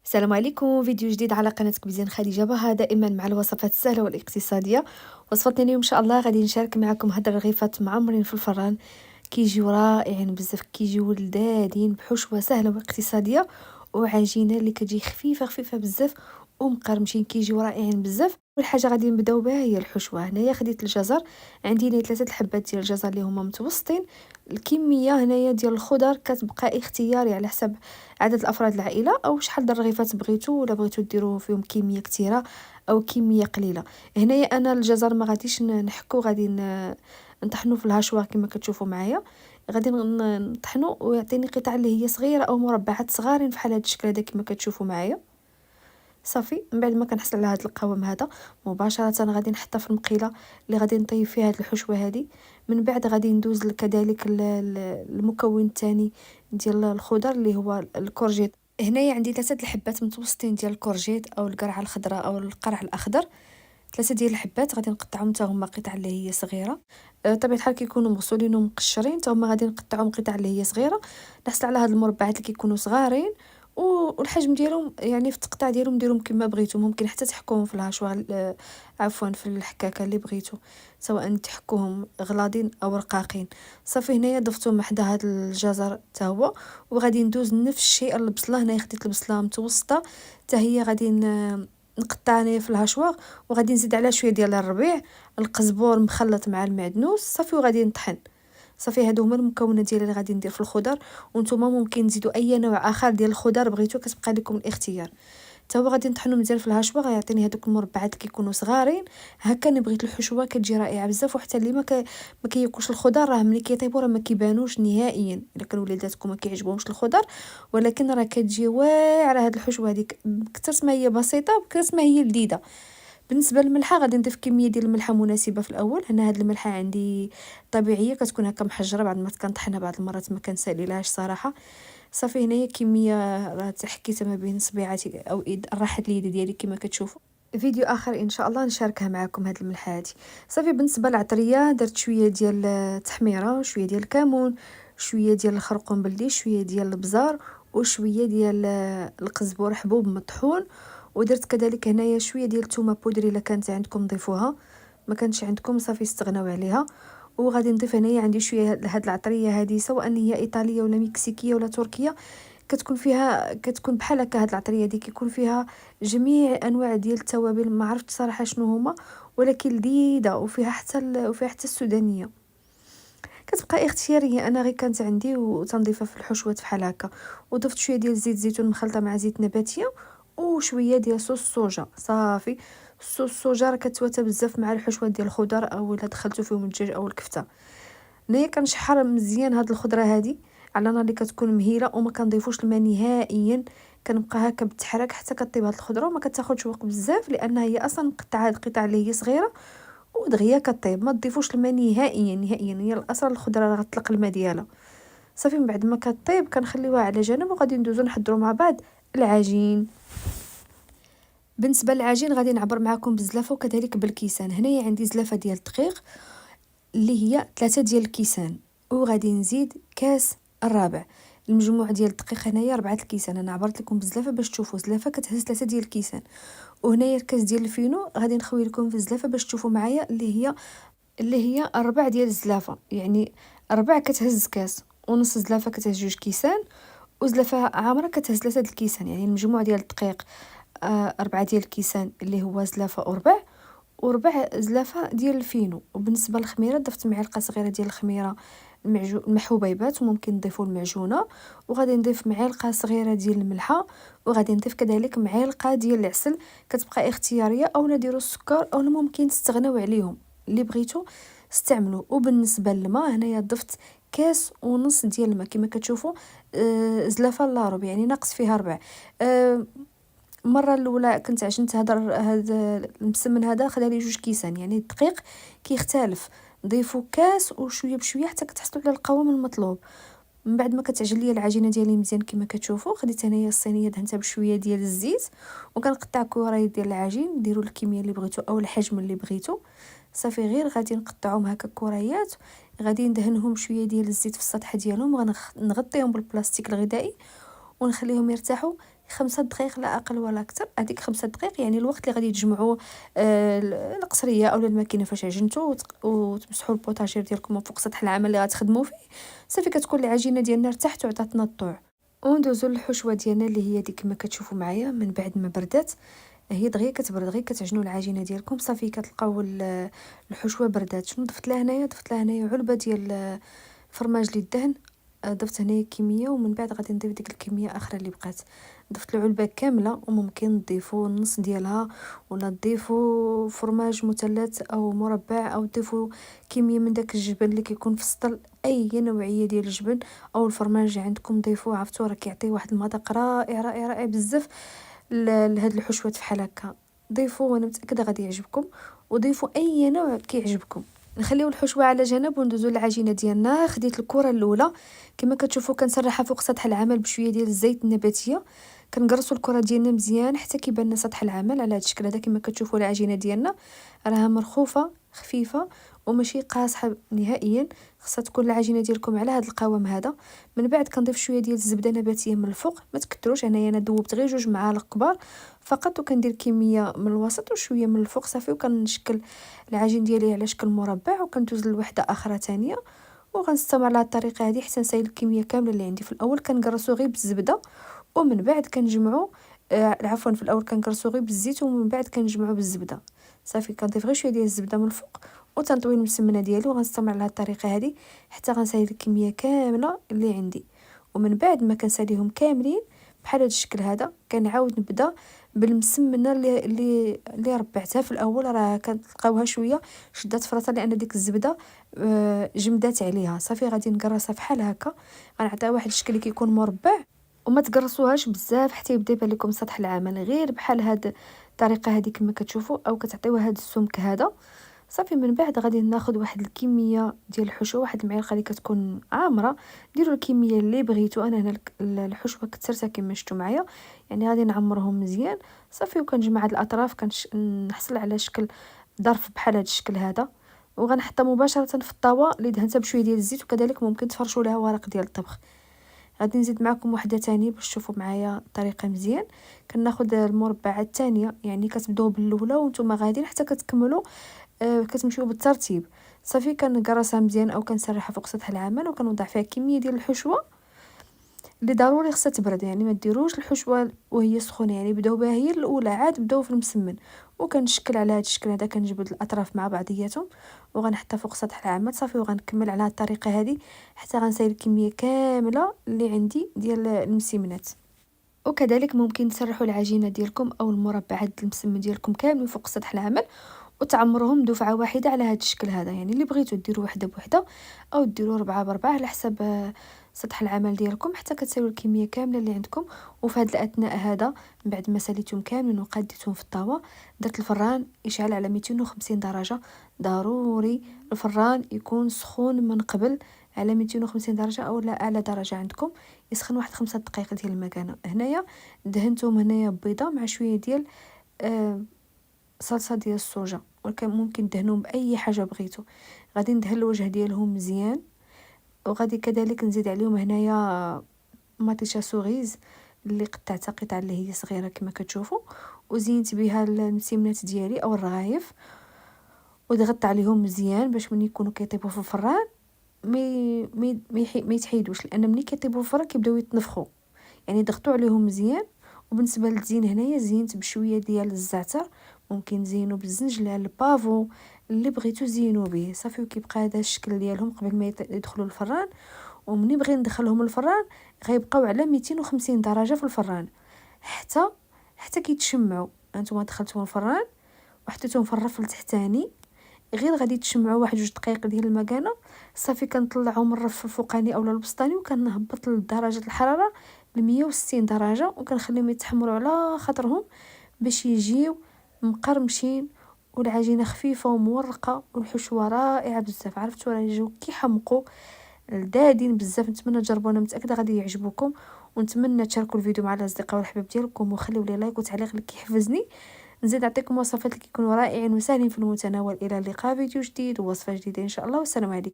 السلام عليكم. فيديو جديد على قناتك بزين خديجة بها، دائما مع الوصفات السهلة والاقتصادية. وصفتنا اليوم ان شاء الله غادي نشارك معكم هاد الرغيفات معمرين في الفران، كيجيو رائعين بزاف، كيجيو لذاذين بحشوة سهلة واقتصادية وعجينة اللي كتجي خفيفة خفيفة بزاف ومقرمشين، كيجيو رائعين بزاف. اول حاجه غادي نبداو بها هي الحشوه. هنايا خديت الجزر، عندي هنا 3 الحبات ديال الجزر اللي هما متوسطين. الكميه هنايا ديال الخضر كتبقى اختياري على حسب عدد الافراد العائله، او شحال د الرغيفات بغيتو، ولا بغيتو ديروا فيهم كميه كثيره او كميه قليله. هنايا انا الجزر ما غاديش نحكو، غادي نطحنو في الهاشوار كما كتشوفوا معايا. غادي نطحنو ويعطيني قطع اللي هي صغيره او مربعات صغارين بحال هذا الشكل هذا كما كتشوفوا معايا. صافي من بعد ما كنحصل على هذا القوام هذا مباشره غادي نحطها في المقيله اللي غادي نطيب فيها هذه الحشوه هذه. من بعد غادي ندوز كذلك المكون الثاني ديال الخضر اللي هو الكورجيت. هنايا عندي 3 الحبات متوسطين ديال الكورجيت او القرعه الخضراء او القرع الاخضر. 3 ديال الحبات غادي نقطعهم حتى هما قطع اللي هي صغيره. طبيعه الحال كيكونوا مغسولين ومقشرين، حتى هما غادي نقطعهم قطع اللي هي صغيره. نحصل على هاد المربعات اللي كيكونوا صغارين والحجم ديالهم يعني في التقطاع ديالهم ديرهم كما بغيتو. ممكن حتى تحكوهم في الهاشوار، عفوا في الحكاكه اللي بغيتو، سواء تحكوهم غلاضين او رقاقين. صافي هنايا ضفتهم حدا هاد الجزر حتى هو. وغادي ندوز نفس الشيء البصله. هنايا خديت البصله متوسطه حتى هي، غادي نقطع انايا في الهاشوار، وغادي نزيد على شويه ديال الربيع، القزبور مخلط مع المعدنوس. صافي وغادي نطحن. صافي هادو هما المكونات ديالي اللي غادي ندير في الخضر. وانتم ممكن تزيدوا اي نوع اخر ديال الخضر بغيتو، كتبقى لكم الاختيار. حتى هو غادي نطحنو مزيان في الهاشوار، غيعطيني هذوك المربعات اللي كيكونوا صغارين. هكا انا بغيت الحشوه كتجي رائعه بزاف. وحتى اللي ما كياكلش الخضر، راه ملي كيطيبوا راه ما كيبانوش نهائيا. الا كانوا وليداتكم ما كيعجبهمش الخضر، ولكن راه كتجي واعره هاد الحشوه هذيك، بكثرت ما هي بسيطه بكثرت ما هي لذيذه. بالنسبه للملحه غادي نضيف كميه ديال الملحه مناسبه في الاول. هنا هاد الملحه عندي طبيعيه، كتكون هكا محجره، بعد ما كنطحنها بعض المرات ما كنساليلهاش صراحه. صافي هنايا كميه راه حكيتها ما بين صبيعاتي او راحه اليد ديالي كما كتشوفوا. فيديو اخر ان شاء الله نشاركها معكم هاد الملحه هادي. صافي بالنسبه للعطريه درت شويه ديال التحميره، شويه ديال الكمون، شويه ديال الخرقوم بلدي، شويه ديال البزار، وشويه ديال القزبور حبوب مطحون. ودرت كذلك هنايا شويه ديال الثومه بودري، الا كانت عندكم ضيفوها، ما كانش عندكم صافي استغناو عليها. وغادي نضيف هنايا عندي شويه هاد العطريه هذه، سواء هي ايطاليه ولا مكسيكيه ولا تركيه، كتكون بحال هكا. هاد العطريه دي كيكون فيها جميع انواع ديال التوابل، ما عرفت صراحه شنو هما، ولكن لذيذه. وفيها حتى السودانيه. كتبقى اختياريه، انا غير كانت عندي وتنضيفها في الحشوات بحال هكا. وضفت شويه ديال زيت زيتون مخلطه مع زيت نباتيه، وشويه ديال صوص الصوجا. صافي صوص الصوجا راه كتواتى بزاف مع الحشوات ديال الخضر، او الا دخلتو فيهم الدجاج او الكفته. هنايا كنشحر مزيان هاد الخضره هادي على نار اللي كتكون مهيله، وما كنضيفوش الماء نهائيا. كنبقى هكا بالتحرك حتى كطيب هاد الخضره، وما كتاخذش وقت بزاف لان هي اصلا مقطعه هاد القطع اللي هي صغيره ودغيا كطيب. ما تضيفوش الماء نهائيا نهائيا، هي الاصل الخضره راه غتطلق الماء ديالها. صافي من بعد ما كطيب كنخليوها على جنب، وغادي ندوزو نحضروا مع بعض العجين. بالنسبه للعجين غادي نعبر معكم بزلافه وكذلك بالكيسان. هنايا عندي زلافه ديال الدقيق اللي هي 3 ديال الكيسان، وغادي نزيد كاس الرابع. المجموع ديال الدقيق هنايا 4 الكيسان. انا عبرت لكم بزلافه باش تشوفوا زلافه كتهز 3 ديال الكيسان. وهنايا الكاس ديال الفينو غادي نخوي لكم في الزلافه باش تشوفوا معايا، اللي هي 4 ديال الزلافه، يعني 4 كتهز كاس، ونص زلافه كتهز 2 كيسان، وزلافه عامره كتهز 3 د الكيسان. يعني المجموع ديال الدقيق 4 ديال الكيسان اللي هو زلافه وربع زلافه ديال الفينو. وبالنسبه للخميره ضفت معلقه صغيره ديال الخميره المحوبيبات، وممكن نضيفوا المعجونه. وغادي نضيف معلقه صغيره ديال الملحه، وغادي نضيف كذلك معلقه ديال العسل. كتبقى اختياريه، او نديروا السكر او ممكن تستغناو عليهم، اللي بغيتو استعملوا. وبالنسبه للماء هنايا ضفت كاس ونص ديال الماء كما كتشوفوا. زلافه لاروب يعني ناقص فيها ربع. المره الاولى كنت عجنت هذا المسمن هذا خدا لي 2 كيسان، يعني الدقيق كيختلف. ضيفوا كاس وشويه بشويه حتى كتحصلوا على القوام المطلوب. من بعد ما كتعجن ليا العجينه ديالي مزيان كما كتشوفوا، خديت هنايا الصينيه دهنتها بشويه ديال الزيت، وكنقطع كرات ديال العجين. ديروا الكميه اللي بغيتو او الحجم اللي بغيتو. صافي غير غادي نقطعهم هكا كريات، غادي ندهنهم شويه ديال الزيت في السطح ديالهم، وغنغطيهم بالبلاستيك الغذائي ونخليهم يرتاحوا 5 دقائق لا اقل ولا اكثر. هذيك 5 دقائق يعني الوقت اللي غادي تجمعوا القصريه اولا الماكينه فاش عجنتوا، وتمسحوا البوطاجير ديالكم فوق سطح العمل اللي غتخدموا فيه. صافي كتكون العجينه ديالنا ارتاحت وعطاتنا الطوع. وندوزو للحشوه ديالنا اللي هي ديك كما كتشوفوا معايا. من بعد ما بردات، هي دغيا كتبرد، غير كتعجنوا العجينه ديالكم صافي كتلقاو الحشوه بردات. شنو ضفت لها هنايا؟ ضفت لها هنايا علبه ديال فرماج للدهن. ضفت هنايا كميه، ومن بعد غادي نضيف ديك الكميه اخرى اللي بقات. ضفت العلبه كامله، وممكن تضيفوا النص ديالها، ولا تضيفوا فرماج مثلث او مربع، او تضيفوا كميه من داك الجبن اللي كيكون في السطل. اي نوعيه ديال الجبن او الفرماج عندكم ضيفوه. عرفتوا راه كيعطي واحد المذاق رائع رائع رائع بزاف لهاد الحشوات فحال هكا. ضيفوه وانا متاكده غادي يعجبكم، وضيفوا اي نوع كيعجبكم. نخليو الحشوه على جنب وندوزو للعجينه ديالنا. خديت الكره الاولى كما كتشوفوا كنسرحها فوق سطح العمل بشويه ديال الزيت النباتيه. كنقرصوا الكره ديالنا مزيان حتى كيبان لنا سطح العمل على هذا الشكل هذا. كما كتشوفوا العجينه ديالنا راها مرخوفه خفيفه وماشي قاصحه نهائيا. خاصها تكون العجينه ديالكم على هذا القوام هذا. من بعد كنضيف شويه ديال الزبده نباتيه من الفوق، ما تكثروش. انايا انا ذوبت غير 2 معالق كبار فقط، وكندير كميه من الوسط وشويه من الفوق صافي. وكنشكل العجين ديالي على شكل مربع، وكندوز لوحده اخرى ثانيه. وغنستمر على الطريقه هذه حتى نسيل الكميه كامله اللي عندي. في الاول كنقرصو غير بالزبده، ومن بعد كنجمعو عفوا في الاول كنقرصو غير بالزيت، ومن بعد كنجمعو بالزبده صافي. كنضيف غير شويه ديال الزبده من الفوق، وتنطوي المسمنه ديالي. وغنستمر على هذه الطريقه هذه حتى غنسالي الكميه كامله اللي عندي. ومن بعد ما كنساليهم كاملين بحال هذا الشكل هذا، كنعاود نبدا بالمسمنه اللي ربعتها في الاول. راه كتلقاوها شويه شدات فراسها لان ديك الزبده جمدات عليها. صافي غادي نقرصها بحال هكا، غنعطيها واحد الشكل اللي كيكون مربع. وما تقرصوهاش بزاف حتى يبدا يبان لكم سطح العمل، غير بحال هاد الطريقه هذه كما كتشوفوا، او كتعطيوها هاد السمك هذا صافي. من بعد غادي ناخذ واحد الكميه ديال الحشوه، واحد المعلقه اللي كتكون عامره. ديروا الكميه اللي بغيتو. انا هنا الحشوه كثرتها كما شفتوا معايا، يعني غادي نعمرهم مزيان صافي. وكنجمع هاد الاطراف كنحصل على شكل ظرف بحال هاد الشكل هذا، وغنحطها مباشره في الطاوه اللي دهنتها بشويه ديال الزيت. وكذلك ممكن تفرشوا لها ورق ديال الطبخ. غادي نزيد معكم وحده تانية باش تشوفوا معايا الطريقه مزيان. كناخذ المربعه الثانيه، يعني كتبداو بالاولى وانتم غاديين حتى كتكملوا كتمشيو بالترتيب صافي. كنقرصها مزيان او كنسرحها فوق سطح العمل، وكنوضع فيها كميه ديال الحشوه اللي ضروري خصها تبرد. يعني ما ديروش الحشوه وهي سخونه، يعني بداو بها هي الاولى عاد بداو في المسمن. وكنشكل على هذا الشكل هذا، كنجبد الاطراف مع بعضياتهم وغنحطها فوق سطح العمل صافي. وغنكمل على هذه الطريقه هذه حتى غنسير الكميه كامله اللي عندي ديال المسمنات. وكذلك ممكن تسرحوا العجينه ديالكم او المربعات المسمن ديالكم كامل فوق سطح العمل، وتعمرهم دفعه واحده على هذا الشكل هذا. يعني اللي بغيتو ديروا وحده بوحده، او ديروا 4 ب4 على حسب سطح العمل ديالكم، حتى كتساويو الكميه كامله اللي عندكم. وفي هذا الاثناء هذا من بعد ما ساليتهم كاملين وقاديتهم في الطاوه، درت الفران يشعل على 250 درجه. ضروري الفران يكون سخون من قبل على 250 درجه او لا اعلى درجه عندكم. يسخن واحد 5 دقائق ديال المكانه. هنايا دهنتهم هنايا بيضه مع شويه ديال صلصه ديال الصوجه، ولكن ممكن تدهنوهم باي حاجه بغيتو. غادي ندهن الوجه ديالهم مزيان، وغادي كذلك نزيد عليهم هنايا مطيشه سوغيز اللي قطعتها قطع اللي هي صغيره كما كتشوفوا، وزينت بها المسمنات ديالي او الرغايف. وضغطت عليهم مزيان باش ملي يكونوا كيطيبوا في الفران ما يتحيدوش، لان ملي كيطيبوا في الفران كيبداو يتنفخوا. يعني ضغطوا عليهم مزيان. وبالنسبه للزين هنايا زينت بشويه ديال الزعتر، ممكن تزينوا بالزنجلان البافو اللي بغيتو زينوا به صافي. وكيبقى هذا الشكل ديالهم قبل ما يدخلوا الفران. ومني بغي ندخلهم الفران غيبقاو على 250 درجه في الفران حتى كيتشمعوا. انتم دخلتوهم الفران وحطيتوهم في الرف التحتاني، غير غادي تشمعوا 1 2 دقائق ديال المكانه صافي. كنطلعهم من الرف الفوقاني اولا الوسطاني، وكنهبط لدرجه الحراره ل 160 درجه، وكنخليهم يتحمروا على خاطرهم باش يجيو مقرمشين، والعجينه خفيفه ومورقه، والحشوه رائعه بزاف. عرفتوا راه يجيو كيحمقوا لذاذين بزاف. نتمنى تجربوا، انا متاكده غادي يعجبوكم. ونتمنى تشاركوا الفيديو مع الاصدقاء والحباب ديالكم، وخليوا لي لايك وتعليق اللي كيحفزني نزيد نعطيكم وصفات اللي كيكونوا رائعين وسهلين في المتناول. الى اللقاء فيديو جديد ووصفه جديده ان شاء الله، والسلام عليكم.